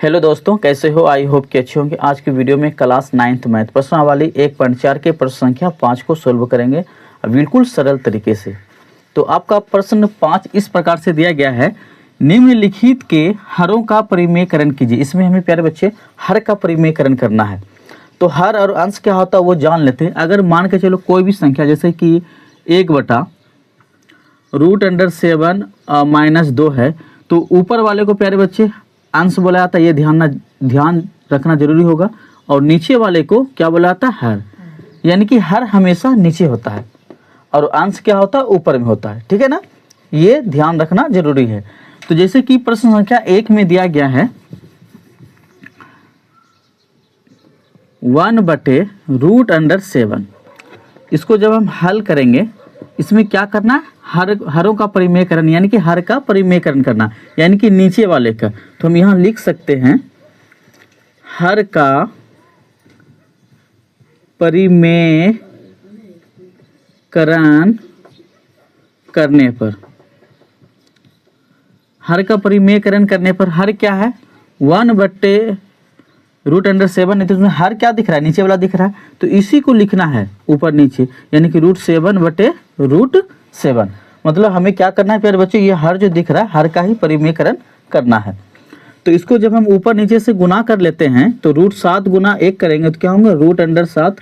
Hello दोस्तों, कैसे हो? आई होप कि अच्छे होंगे। आज की वीडियो में क्लास 9th मैथ प्रश्नावली 1.4 के प्रश्न संख्या 5 को सोल्व करेंगे बिल्कुल सरल तरीके से। तो आपका प्रश्न 5 इस प्रकार से दिया गया है, निम्नलिखित के हरों का परिमेयकरण कीजिए। इसमें हमें प्यारे बच्चे हर का परिमेयकरण करना है। तो हर और अंश क्या होता है वो जान लेते हैं। अगर मान के चलो कोई भी संख्या जैसे कि 1/√7 -2 है, तो ऊपर वाले को प्यारे बच्चे अंश बोला जाता है, ये ध्यान रखना जरूरी होगा। और नीचे वाले को क्या बोला जाता है? हर। यानी कि हर हमेशा नीचे होता है और अंश क्या होता है? ऊपर में होता है। ठीक है ना, ये ध्यान रखना जरूरी है। तो जैसे कि प्रश्न संख्या 1 में दिया गया है 1/√7। इसको जब हम हल करेंगे, इसमें क्या करना है? हरों का परिमेयकरण, यानी कि हर का परिमेयकरण करना, यानी कि नीचे वाले का। तो हम यहाँ लिख सकते हैं हर का परिमेयकरण करने पर, हर का परिमेयकरण करने पर हर क्या है? 1/√7 है। तो उसमें हर क्या दिख रहा है? नीचे वाला दिख रहा है, तो इसी को लिखना है ऊपर नीचे, यानी कि √7/√7। मतलब हमें क्या करना है प्यारे बच्चों? ये हर जो दिख रहा है हर का ही परिमेयकरण करना है। तो इसको जब हम ऊपर नीचे से गुना कर लेते हैं तो √7 गुना 1 करेंगे तो क्या होगा? √7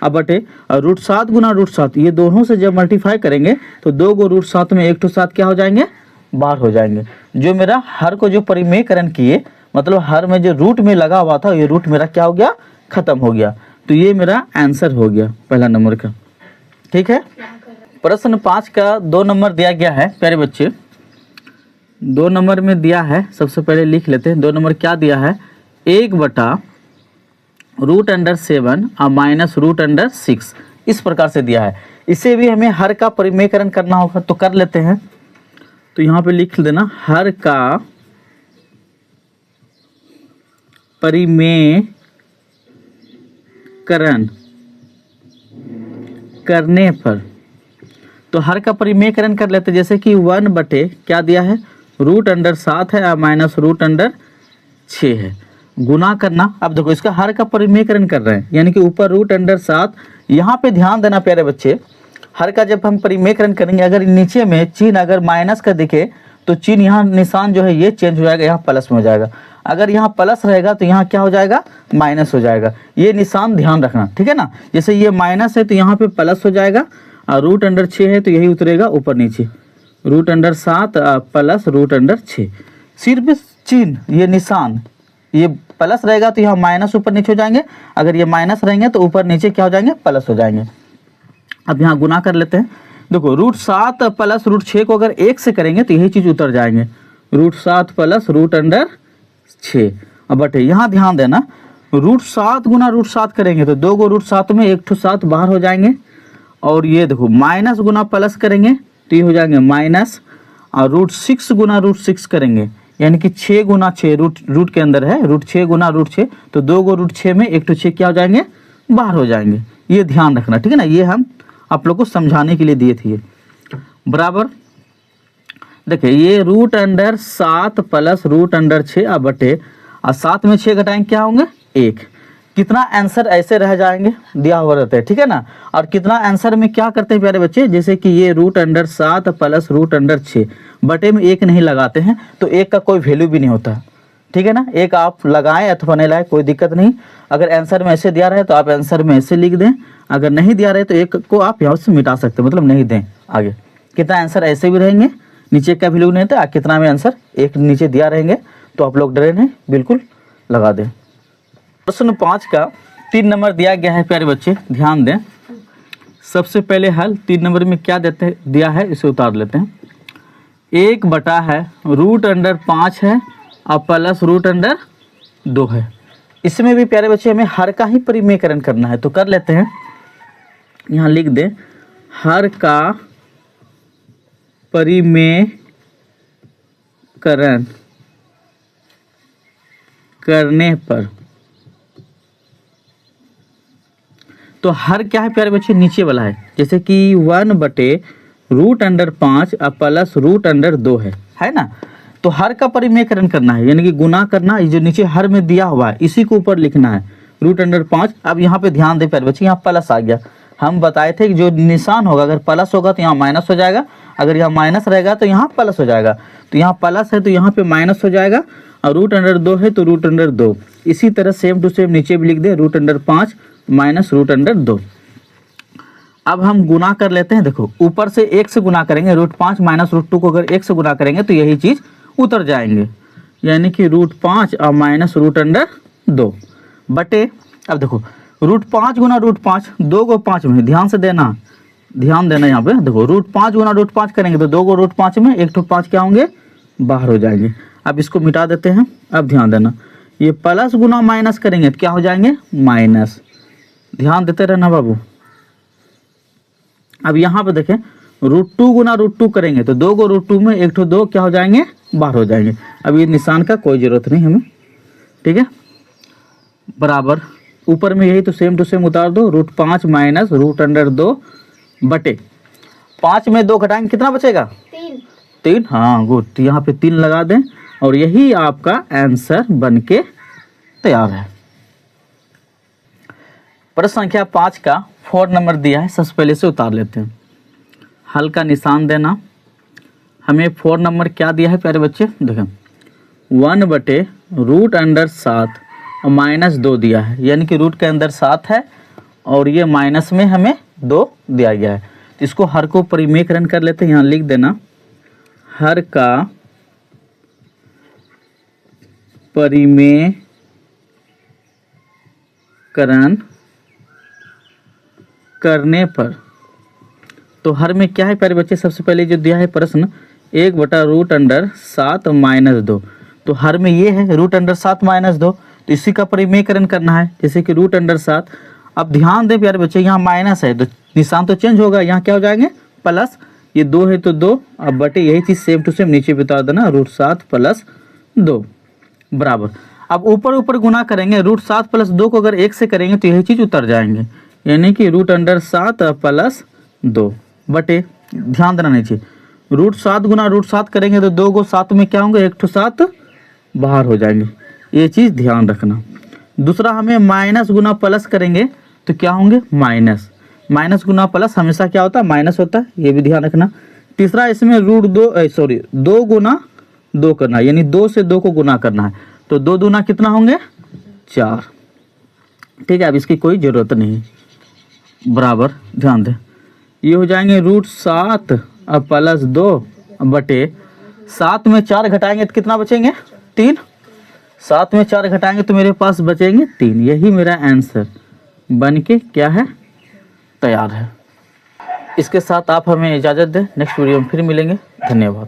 बटे और √7 गुना √7, ये दोनों से जब मल्टीप्लाई करेंगे तो 2 को √7 में 1 तो 7 क्या हो जाएंगे? बाहर हो जाएंगे। जो मेरा हर को जो परिमेयकरण किए, मतलब हर में जो रूट में लगा हुआ था, ये रूट मेरा क्या हो गया? खत्म हो गया। तो ये मेरा आंसर हो गया पहला नंबर का। ठीक है। प्रश्न 5 का 2 नंबर दिया गया है प्यारे बच्चे। 2 नंबर में दिया है, सबसे पहले लिख लेते हैं। 2 नंबर क्या दिया है? 1/√7 -√6 इस प्रकार से दिया है। इसे भी हमें हर का परिमेयकरण करना होगा, तो कर लेते हैं। तो यहाँ पे लिख देना हर का परिमेयकरण करने पर, तो हर का परिमेयकरण कर लेते हैं। जैसे कि 1 बटे क्या दिया है? √7 है और -√6 है। गुना करना, अब देखो इसका हर का परिमेयकरण कर रहे हैं, यानी कि ऊपर √7। यहाँ पे ध्यान देना प्यारे बच्चे, हर का जब हम परिमेयकरण करेंगे, अगर नीचे में चिन्ह अगर माइनस का दिखे तो चिन्ह यहाँ निशान जो है ये चेंज हो जाएगा, यहाँ प्लस में हो जाएगा। अगर यहाँ प्लस रहेगा तो यहाँ क्या हो जाएगा? माइनस हो जाएगा। ये निशान ध्यान रखना, ठीक है ना। जैसे ये माइनस है तो यहाँ पे प्लस हो जाएगा, और √6 है तो यही उतरेगा ऊपर नीचे, √7 प्लस √6। सिर्फ चिन्ह, ये निशान, ये प्लस रहेगा तो यहाँ माइनस ऊपर नीचे हो जाएंगे, अगर ये माइनस रहेंगे तो ऊपर नीचे क्या हो जाएंगे? प्लस हो जाएंगे। अब यहाँ गुना कर लेते हैं। देखो √7 प्लस √6 को अगर 1 से करेंगे तो यही चीज़ उतर जाएंगे, √7 प्लस √6। अब बटे यहाँ ध्यान देना, √7 गुना √7 करेंगे तो 2 को √7 में 1 तो 7 बाहर हो जाएंगे। और ये देखो माइनस गुना प्लस करेंगे तो ये हो जाएंगे माइनस, और √6 गुना √6 करेंगे, यानी कि 6 गुना 6 रूट के अंदर है, √6 गुना √6, तो 2 को √6 में 1 तो 6 क्या हो जाएंगे? बाहर हो जाएंगे। ये ध्यान रखना, ठीक है ना। ये हम आप लोग को समझाने के लिए दिए थे। बराबर देखिए, ये √7 प्लस √6 अब बटे, और 7 में 6 घटाएंगे क्या होंगे? 1। कितना आंसर ऐसे रह जाएंगे? दिया हुआ रहता है, ठीक है ना। और कितना आंसर में क्या करते हैं प्यारे बच्चे? जैसे कि ये √7 प्लस √6 बटे में 1 नहीं लगाते हैं तो 1 का कोई वैल्यू भी नहीं होता, ठीक है ना। 1 आप लगाएं अथवा नहीं लगाएं कोई दिक्कत नहीं। अगर आंसर में ऐसे दिया रहे तो आप आंसर में ऐसे लिख दें, अगर नहीं दिया रहे तो 1 को आप यहाँ से मिटा सकते हैं, मतलब नहीं दें आगे। कितना आंसर ऐसे भी रहेंगे, नीचे का वैल्यू नहीं था, कितना में आंसर 1 नीचे दिया रहेंगे, तो आप लोग डरे नहीं, बिल्कुल लगा दें। प्रश्न 5 का 3 नंबर दिया गया है प्यारे बच्चे, ध्यान दें। सबसे पहले हल 3 नंबर में क्या दिया है, इसे उतार लेते हैं। 1/√5 है और प्लस √2 है। इसमें भी प्यारे बच्चे हमें हर का ही परिमेयकरण करना है, तो कर लेते हैं। यहाँ लिख दें हर का परिमेयकरण करने पर, तो हर क्या है प्यारे बच्चे? नीचे वाला है। जैसे कि 1/√5 प्लस √2 है ना। तो हर का परिमेयकरण करना है, यानी कि गुना करना, ये जो नीचे हर में दिया हुआ है इसी को ऊपर लिखना है, √5। अब यहाँ पे ध्यान दे प्यारे बच्चे, यहाँ प्लस आ गया। हम बताए थे कि जो निशान होगा, अगर प्लस होगा तो यहाँ माइनस हो जाएगा, अगर यहाँ माइनस रहेगा तो यहाँ प्लस हो जाएगा। तो यहाँ प्लस है तो यहाँ पे माइनस हो जाएगा, और √2 है तो √2। इसी तरह सेम टू सेम नीचे भी लिख दे, √5 माइनस √2। अब हम गुना कर लेते हैं। देखो ऊपर से 1 से गुना करेंगे, √5 माइनस √2 को अगर 1 से गुना करेंगे तो यही चीज़ उतर जाएंगे, यानी कि √5 और माइनस √2 बटे। अब देखो √5 गुना √5, 2 को 5 में, ध्यान से देना, ध्यान देना यहाँ पे। देखो √5 गुना √5 करेंगे तो 2 को √5 में, 1 तो 5 क्या होंगे, बाहर हो जाएंगे। अब इसको मिटा देते हैं। अब ध्यान देना, ये प्लस गुना माइनस करेंगे तो क्या हो जाएंगे, माइनस। ध्यान देते रहना बाबू। अब यहाँ पे देखें, √2 गुना √2 करेंगे तो 2 को √2 में, 1 तो 2 क्या हो जाएंगे, बाहर हो जाएंगे। अब ये निशान का कोई ज़रूरत नहीं हमें, ठीक है। बराबर ऊपर में यही तो सेम टू सेम उतार दो, √5 माइनस √2 बटे 5 में 2 घटाएंगे कितना बचेगा, 3। हाँ गुड, तो यहाँ पे 3 लगा दें और यही आपका आंसर बन के तैयार है। प्रश्न संख्या 5 का 4 नंबर दिया है, सबसे पहले से उतार लेते हैं। हल का निशान देना। हमें 4 नंबर क्या दिया है प्यारे बच्चे, देखें 1 बटे √7 और -2 दिया है, यानी कि रूट के अंदर 7 है और ये माइनस में हमें 2 दिया गया है। तो इसको हर को परिमेयकरण कर लेते हैं। यहाँ लिख देना, हर का परिमेयकरण करने पर, तो हर में क्या है प्यारे बच्चे, सबसे पहले जो दिया है प्रश्न 1 बटा √7 -2, तो हर में ये है √7 -2, तो इसी का परिमेयकरण करना है, जैसे कि √7। अब ध्यान दें प्यारे बच्चे, यहाँ माइनस है तो निशान तो चेंज होगा, यहाँ क्या हो जाएंगे, प्लस। ये 2 है तो 2, अब बटे यही चीज़ सेम टू सेम नीचे बता देना, √7 + 2 बराबर। अब ऊपर ऊपर गुना करेंगे, √7 + 2 को अगर 1 से करेंगे तो यही चीज़ उतर जाएंगे, यानी कि √7 + 2 बटे, ध्यान देना नीचे, √7 गुना √7 करेंगे तो 2 को 7 में क्या होंगे, 1 तो 7 बाहर हो जाएंगे, ये चीज़ ध्यान रखना। दूसरा हमें माइनस गुना प्लस करेंगे तो क्या होंगे, माइनस। माइनस गुना प्लस हमेशा क्या होता है, माइनस होता है, ये भी ध्यान रखना। तीसरा इसमें √2 गुना 2 करना है, यानी 2 से 2 को गुना करना है, तो 2 दूना कितना होंगे, 4। ठीक है, अब इसकी कोई ज़रूरत नहीं बराबर, ध्यान दें। ये हो जाएंगे √7 + 2 बटे 7 में 4 घटाएंगे तो कितना बचेंगे, 3। 7 में 4 घटाएंगे तो मेरे पास बचेंगे 3। यही मेरा आंसर बन के क्या है, तैयार है। इसके साथ आप हमें इजाज़त दें, नेक्स्ट वीडियो में फिर मिलेंगे। धन्यवाद।